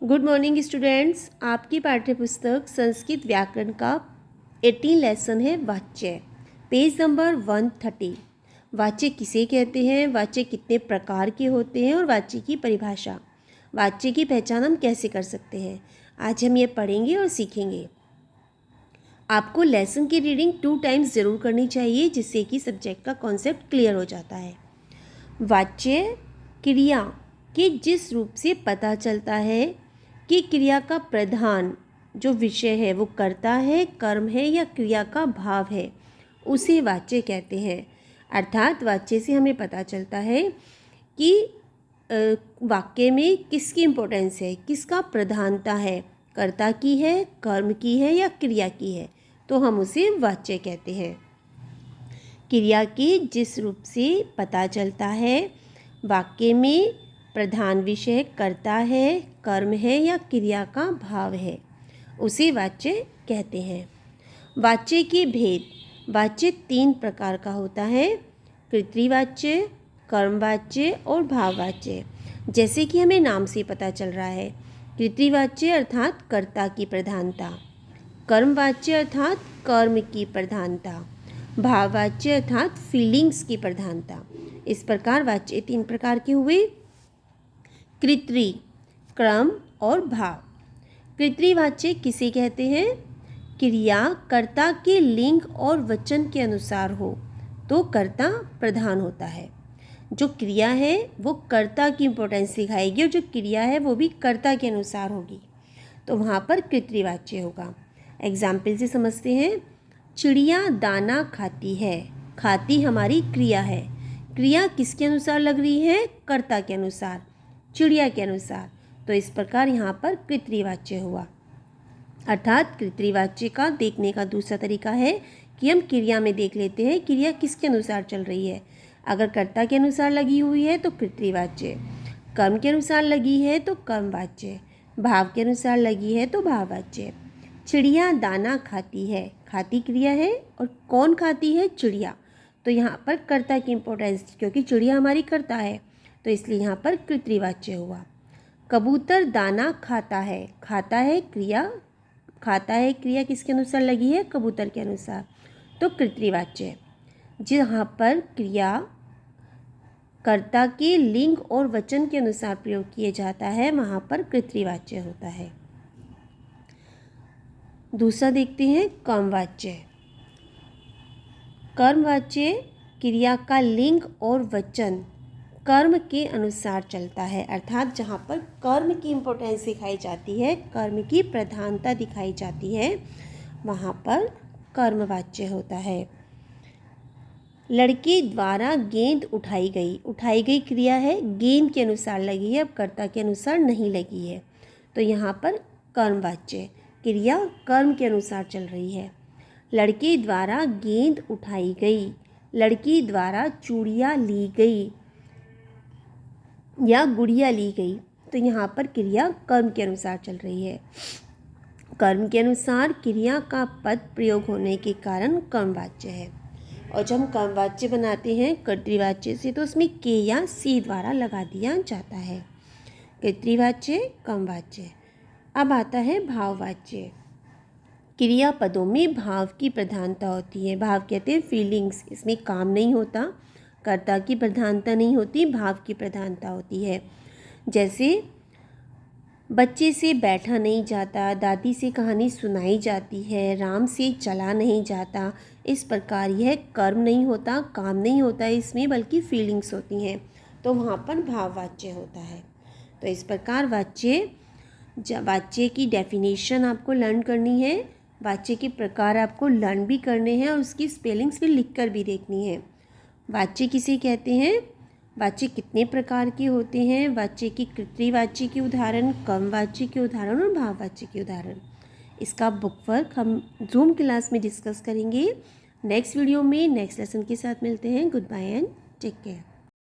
Good morning students. आपकी पाठ्यपुस्तक संस्कृत व्याकरण का 18 लेसन है वाच्य, पेज नंबर 130। वाच्य किसे कहते हैं, वाच्य कितने प्रकार के होते हैं और वाच्य की परिभाषा, वाच्य की पहचान हम कैसे कर सकते हैं, आज हम ये पढ़ेंगे और सीखेंगे। आपको लेसन की रीडिंग 2 टाइम्स ज़रूर करनी चाहिए, जिससे कि सब्जेक्ट का कॉन्सेप्ट क्लियर हो जाता है। वाच्य क्रिया के जिस रूप से पता चलता है कि क्रिया का प्रधान जो विषय है वो कर्ता है, कर्म है या क्रिया का भाव है, उसे वाच्य कहते हैं। अर्थात वाच्य से हमें पता चलता है कि वाक्य में किसकी इम्पोर्टेंस है, किसका प्रधानता है, कर्ता की है, कर्म की है या क्रिया की है, तो हम उसे वाच्य कहते हैं। क्रिया के जिस रूप से पता चलता है वाक्य में प्रधान विषय कर्ता है, कर्म है या क्रिया का भाव है, उसे वाच्य कहते हैं। वाच्य के भेद, वाच्य 3 प्रकार का होता है, कर्तृवाच्य, कर्मवाच्य और भाववाच्य। जैसे कि हमें नाम से पता चल रहा है, कर्तृवाच्य अर्थात कर्ता की प्रधानता, कर्मवाच्य अर्थात कर्म की प्रधानता, भाववाच्य अर्थात फीलिंग्स की प्रधानता। इस प्रकार वाच्य 3 प्रकार के हुए, कर्तृ, क्रम और भाव। कर्तृवाच्य किसे कहते हैं, क्रिया कर्ता के लिंग और वचन के अनुसार हो तो कर्ता प्रधान होता है। जो क्रिया है वो कर्ता की इम्पोर्टेंस दिखाएगी और जो क्रिया है वो भी कर्ता के अनुसार होगी, तो वहाँ पर कर्तृवाच्य होगा। एग्जाम्पल से समझते हैं, चिड़िया दाना खाती है, खाती हमारी क्रिया है, क्रिया किसके अनुसार लग रही है, कर्ता के अनुसार, चिड़िया के अनुसार, तो इस प्रकार यहाँ पर कर्तृवाच्य हुआ। अर्थात कर्तृवाच्य का देखने का दूसरा तरीका है कि हम क्रिया में देख लेते हैं क्रिया किसके अनुसार चल रही है। अगर कर्ता के अनुसार लगी हुई है तो कर्तृवाच्य, कर्म के अनुसार लगी है तो कर्मवाच्य, भाव के अनुसार लगी है तो भाववाच्य। चिड़िया दाना खाती है, खाती क्रिया है और कौन खाती है, चिड़िया, तो यहाँ पर कर्ता की इम्पोर्टेंस, क्योंकि चिड़िया हमारी कर्ता है तो इसलिए यहाँ पर कर्तृवाच्य हुआ। कबूतर दाना खाता है, खाता है क्रिया, खाता है क्रिया किसके अनुसार लगी है, कबूतर के अनुसार, तो कर्तृवाच्य। जहाँ पर क्रिया कर्ता के लिंग और वचन के अनुसार प्रयोग किया जाता है वहाँ पर कर्तृवाच्य होता है। दूसरा देखते हैं कर्मवाच्य। कर्मवाच्य क्रिया का लिंग और वचन कर्म के अनुसार चलता है, अर्थात जहाँ पर कर्म की इम्पोर्टेंस दिखाई जाती है, कर्म की प्रधानता दिखाई जाती है, वहाँ पर कर्मवाच्य होता है। लड़के द्वारा गेंद उठाई गई, उठाई गई क्रिया है, गेंद के अनुसार लगी है, अब कर्ता के अनुसार नहीं लगी है, तो यहाँ पर कर्मवाच्य, क्रिया कर्म के अनुसार चल रही है। लड़के द्वारा गेंद उठाई गई, लड़की द्वारा चूड़ियाँ ली गई या गुड़िया ली गई, तो यहाँ पर क्रिया कर्म के अनुसार चल रही है। कर्म के अनुसार क्रिया का पद प्रयोग होने के कारण कर्मवाच्य है। और जब हम कर्मवाच्य बनाते हैं कर्तृवाच्य से तो उसमें के या सी द्वारा लगा दिया जाता है। कर्तृवाच्य, कर्मवाच्य। अब आता है भाववाच्य। क्रिया पदों में भाव की प्रधानता होती है, भाव कहते हैं फीलिंग्स, इसमें काम नहीं होता, कर्ता की प्रधानता नहीं होती, भाव की प्रधानता होती है। जैसे बच्चे से बैठा नहीं जाता, दादी से कहानी सुनाई जाती है, राम से चला नहीं जाता, इस प्रकार यह कर्म नहीं होता, काम नहीं होता इसमें, बल्कि फीलिंग्स होती हैं, तो वहाँ पर भाववाच्य होता है। तो इस प्रकार वाच्य की डेफिनेशन आपको लर्न करनी है, वाच्य के प्रकार आपको लर्न भी करने हैं और उसकी स्पेलिंग्स भी लिख कर भी देखनी है। वाच्य किसे कहते हैं, वाच्य कितने प्रकार के होते हैं, वाच्य की कर्तृवाच्य के उदाहरण, कर्मवाच्य के उदाहरण और भाववाच्य के उदाहरण, इसका बुक वर्क हम जूम क्लास में डिस्कस करेंगे। नेक्स्ट वीडियो में नेक्स्ट लेसन के साथ मिलते हैं। Good bye and take care.